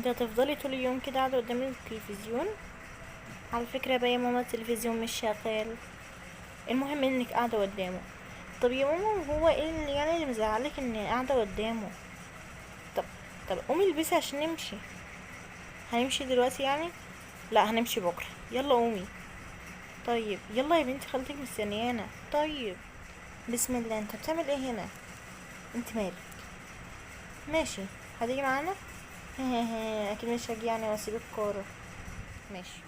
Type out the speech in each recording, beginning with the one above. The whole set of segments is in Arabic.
انت هتفضلي طول اليوم كده قاعدة قدام التلفزيون؟ على فكرة بقى يا ماما التلفزيون مش شغال، المهم انك قاعدة قدامه. طب يا ماما هو ايه اللي يعني اللي مزعلك اني قاعدة قدامه؟ طب طب قومي البسي عشان نمشي. هنمشي دلوقتي يعني؟ لا هنمشي بكرة، يلا قومي. طيب يلا يا بنتي خالتك مستنيانا. طيب بسم الله. انت بتعمل ايه هنا؟ انت مالك؟ ماشي، هتيجي معانا؟ اكيد مش هاجي يعني واسيب الكورة. ماشي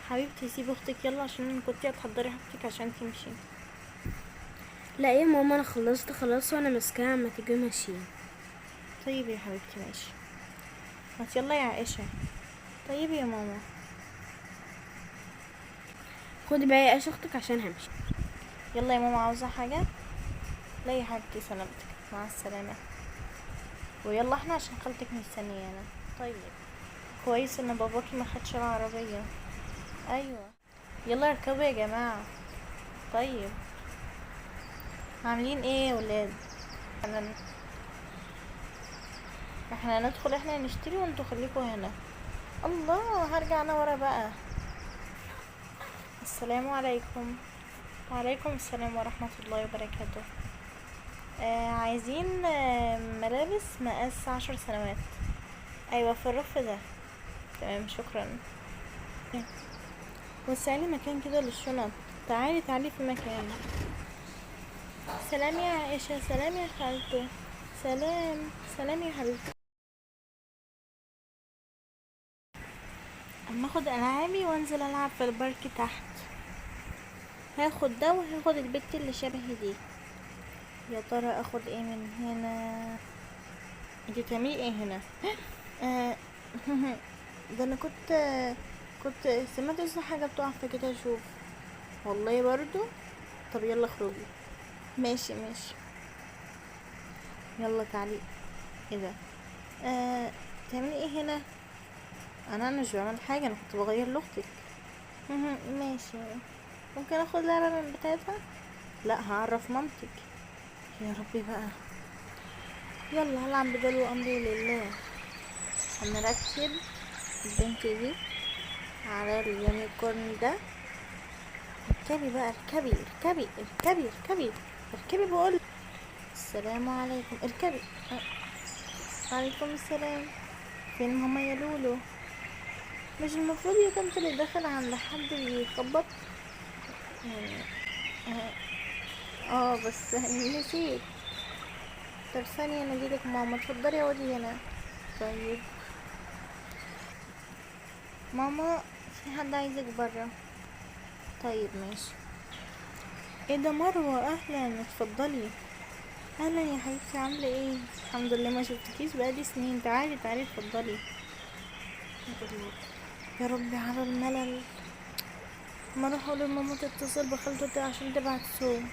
حبيبتي، سيب اختك يلا عشان كنتي هتحضري حاجتك عشان تمشي. لا يا ماما، انا خلصت خلاص وانا ماسكاها، ما تيجي ماشيين. طيب يا حبيبتي ماشي. ما يلا يا عائشة. طيب يا ماما. خدي بقى يا اختك عشان همشي. يلا يا ماما، عاوزة حاجة؟ لا يا حبيبتي سلامتك، مع السلامة. ويلا احنا عشان خالتك مستنيانا. طيب كويس ان باباكي ما خدش العربية. ايوه يلا اركبوا يا جماعة. طيب عاملين ايه يا ولاد؟ احنا ندخل احنا نشتري وانتوا خليكوا هنا. الله هرجع انا ورا بقى. السلام عليكم. وعليكم السلام ورحمة الله وبركاته. عايزين ملابس مقاس 10 سنوات. ايوه في الرف ده. تمام شكرا. وسعلي مكان كده للشنط. تعالي تعالي في مكان. سلام يا عائشة. سلام يا خالته. سلام. سلام يا حبيبتي. اما اخد العابي وانزل العب في البارك تحت. هاخد ده وهاخد البت اللي شبهي دي. يا ترى اخد ايه من هنا؟ انتي بتعملي ايه هنا؟ آه، ده انا كنت سمعت اسم حاجه بتقع في كده اشوف. والله برضو. طب يلا اخرجي. ماشي ماشي. يلا تعالي. ايه ده؟ بتعملي ايه هنا؟ انا مش بعمل حاجه، انا كنت بغير لاختك. ماشي. ممكن اخد لعبه من بتاعتها؟ لا هعرف مامتك. يا ربي بقى. يلا هلعب بدل وامري لله. هنركب البنت دي على اليونيكورن ده. اركبي بقى، اركبي اركبي اركبي اركبي اركبي بقول. السلام عليكم. اركبي. وعليكم السلام. فين ماما يا لولو؟ مش المفروض يا طنط اللي داخل عند حد بيخبط؟ بس نسيت. طب ثانية نجيلك ماما، اتفضلي اقعدي هنا. طيب ماما، في حد عايزك برا. طيب ماشي. ايه ده مروة؟ اهلا اتفضلي. اهلا يا حبيبتي، عامله ايه؟ الحمد لله، ما شفتكيش بقالي سنين. تعالي تعالي اتفضلي. يا ربي على الملل. ما اروح اقول لماما تتصل بخالته عشان تبعت صوم.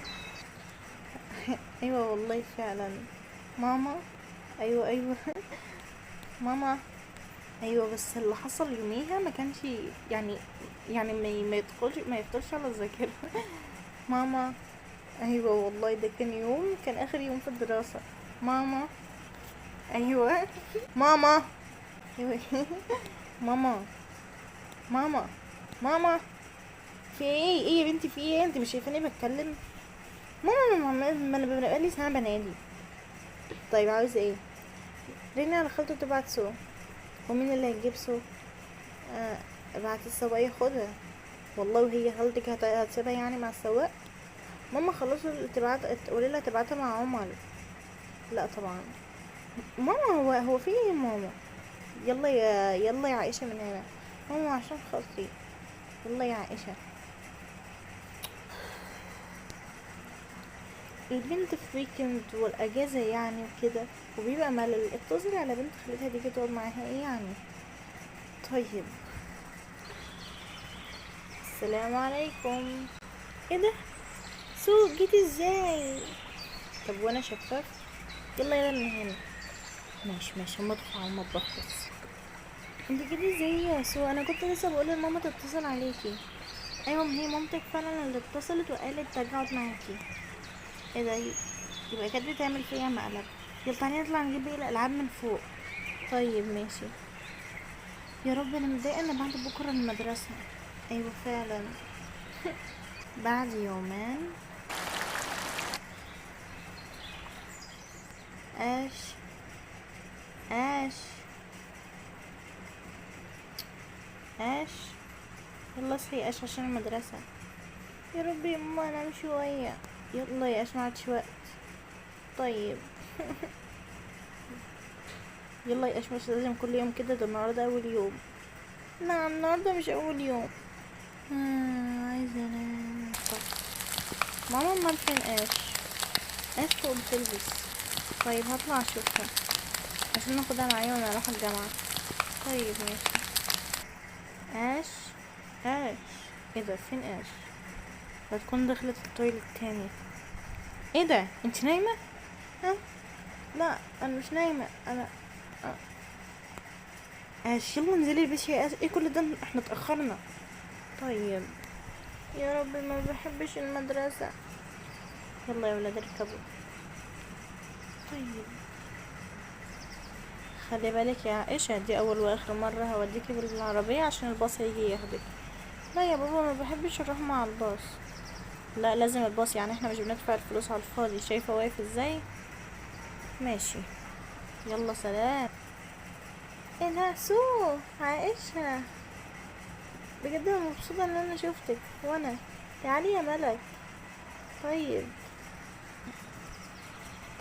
ايوه والله فعلا. ماما. ايوه ايوه. ماما. ايوه بس اللي حصل يوميها ما كانش يعني، يعني ما يدخلش على الذاكره. ماما. ايوه والله ده كان يوم، كان اخر يوم في الدراسه. ماما. ايوه. ماما. ايوه. ماما. ماما. ماما. في ايه؟ ايه يا بنتي في ايه؟ انت مش شايفاني بتكلم؟ ماما ما انا بقالي سنه بنادي. طيب عاوزه ايه؟ رني على خالته تبعت سو. ومين اللي هيجيب سو؟ ابعت السواق ياخدها. والله وهي خالتك هتسيبها يعني مع السواق؟ ماما خلاص تبعت، قولي لها تبعتها مع عمر. لا طبعا. ماما هو في ايه يا ماما؟ يلا يا عائشه من هنا. ماما عشان خاطري. يلا يا عائشه. البنت في ويكند والاجازه يعني وكده، وبيبقى ملل. اتصلي على بنت خالتها دي تقعد معاها ايه يعني؟ طيب. السلام عليكم. ايه ده؟ سو جيتي ازاي؟ طب وانا شفاف؟ يلا يلا من هنا. ماشي ماشي، هما ادخل على المطبخ بس. انت جيتي ازاي يا سو؟ انا كنت لسه بقول لماما تتصل عليكي. ايوه ما هي مامتك فعلا اللي اتصلت وقالت تقعد معاكي. ايه ده؟ يبقى كانت بتعمل فيا مقلب. يلا تعالي نطلع نجيب باقي الالعاب من فوق. طيب ماشي. يا رب انا متضايقه ان بعد بكره المدرسه. ايوه فعلا. بعد يومين. ايش ايش ايش؟ يلا اصحي ايش عشان المدرسه. يا ربي يا ماما انام شويه. يلا يا ايش، ما عادش وقت. طيب. يلا يا ايش، مش لازم كل يوم كده، ده النهارده اول يوم. نعم النهارده مش اول يوم. عايزه انام. طب ماما امال فين ايش؟ ايش فوق بتلبس. طيب هطلع اشوفها عشان ناخدها معايا وانا اروح الجامعه. طيب ماشي. ايش ايش؟ ايه ده، فين ايش؟ هتكون دخلت التويلت تاني. ايه ده، انت نايمه؟ ها؟ لا انا مش نايمه انا. ايش، يلا انزلي البسي يا ايش. ايه كل ده، احنا اتاخرنا. طيب. يا ربي ما بحبش المدرسه. يلا يا ولاد اركبوا. طيب خلي بالك يا عائشة، دي اول واخر مرة هوديكي بالعربية عشان الباص هيجي ياخدك. لا يا بابا ما بحبش اروح مع الباص. لا لازم الباص، يعني احنا مش بندفع الفلوس على الفاضي. شايفة واقف ازاي؟ ماشي. يلا سلام. ايه ده سو عائشة، بجد انا مبسوطة ان انا شوفتك. وانا تعالي يا ملك. طيب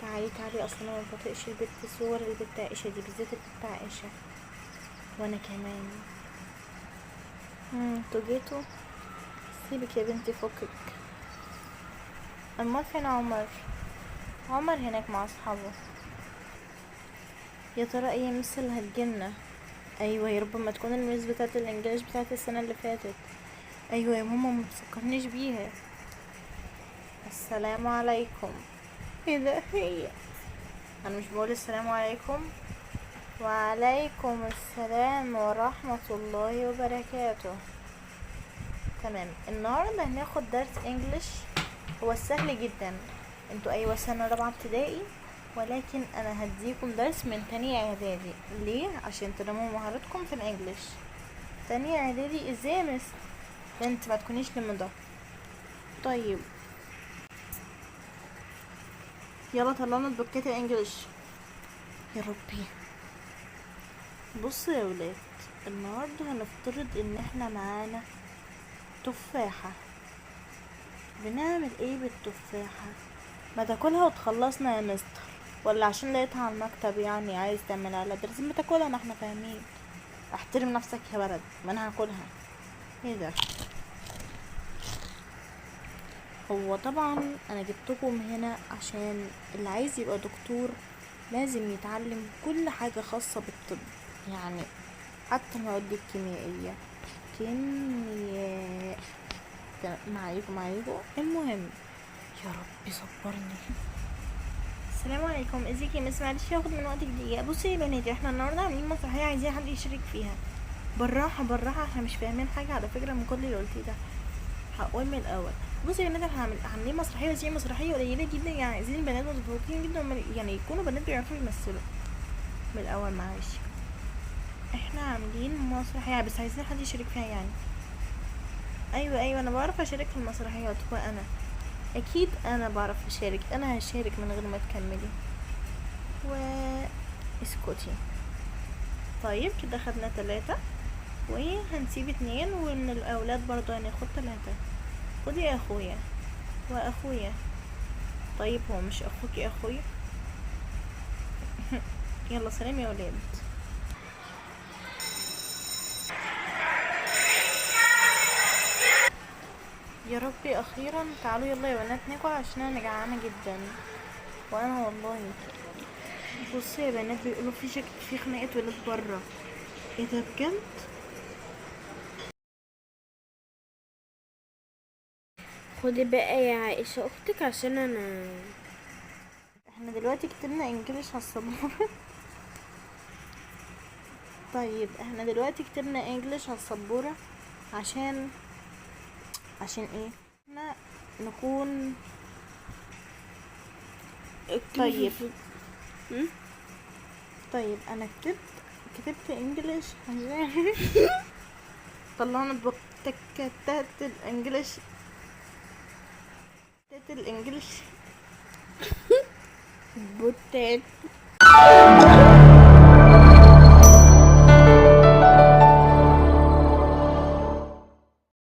تعالي تعالي، اصلا انا ما بطيقش البت، صور البت عائشة دي بالذات، البت عائشة. وانا كمان. انتوا جيتوا. سيبك يا بنتي فكك. امال فين عمر؟ عمر هناك مع اصحابه. يا ترى ايه مس اللي هتجيلنا؟ ايوه يا رب ما تكون الميس بتاعت الانجليش بتاعت السنه اللي فاتت. ايوه يا ماما ما تفكرنيش بيها. السلام عليكم. ايه ده هي؟ انا مش بقول السلام عليكم؟ وعليكم السلام ورحمه الله وبركاته. تمام، النهارده هناخد درس انجليش. هو سهل جدا. انتوا ايوه سنه رابعه ابتدائي، ولكن انا هديكم درس من تانية اعدادي. ليه؟ عشان تنموا مهاراتكم في الانجليش. تانية اعدادي ازاي يا مس؟ انت ما تكونيش لمده. طيب يلا طلعنا البوكات الانجليش. يا ربي. بصوا يا ولاد، النهارده هنفترض ان احنا معانا تفاحة. بنعمل ايه بالتفاحة؟ ما تاكلها وتخلصنا يا مستر، ولا عشان لقيتها على المكتب يعني عايز تعملها على درس؟ ما تاكلها، ما احنا فاهمين. احترم نفسك يا ولد، ما انا هاكلها. ايه ده؟ هو طبعا انا جبتكم هنا عشان اللي عايز يبقى دكتور لازم يتعلم كل حاجة خاصة بالطب، يعني حتى المواد الكيميائية. كيمياء. معايكم. المهم، يا رب صبرني. السلام عليكم، ازيك يا مس؟ معلش هاخد من وقتك دقيقة. بصي يا بناتي، احنا النهارده عاملين مسرحية، عايزين حد يشارك فيها. بالراحة بالراحة، احنا مش فاهمين حاجة على فكرة من كل اللي قلتيه ده. هقول من الاول. بصي يا بنات، احنا عاملين مسرحيه، بس هي مسرحيه قليله جدا، يعني عايزين البنات متفوقين جدا، يعني يكونوا بنات بيعرفوا يمثلوا. من الاول معلش. احنا عاملين مسرحيه بس عايزين حد يشارك فيها يعني. ايوه انا بعرف اشارك في المسرحيات. وانا اكيد انا بعرف اشارك، انا هشارك من غير ما تكملي. و اسكتي. طيب كده خدنا 3، وهنسيب 2، ومن الاولاد برضو هناخد 3. خدي يا اخويا واخويا. طيب هو مش اخوك يا اخويا؟ يلا سلام يا ولاد. يا ربي اخيرا تعالوا يلا يا بنات ناكل عشان انا جعانه جدا. وانا والله. بصوا يا بنات، بيقولوا في خناقه ولاد بره. ايه ده بجد؟ خدي بقى يا عائشة اختك عشان انا. احنا دلوقتي كتبنا انجليش على السبوره. طيب احنا دلوقتي كتبنا انجليش على السبوره عشان ايه؟ احنا نكون. طيب. طيب انا كتبت كتبت انجليش عشان طلعنا بتكتات الانجليش، الانجليش بوتات.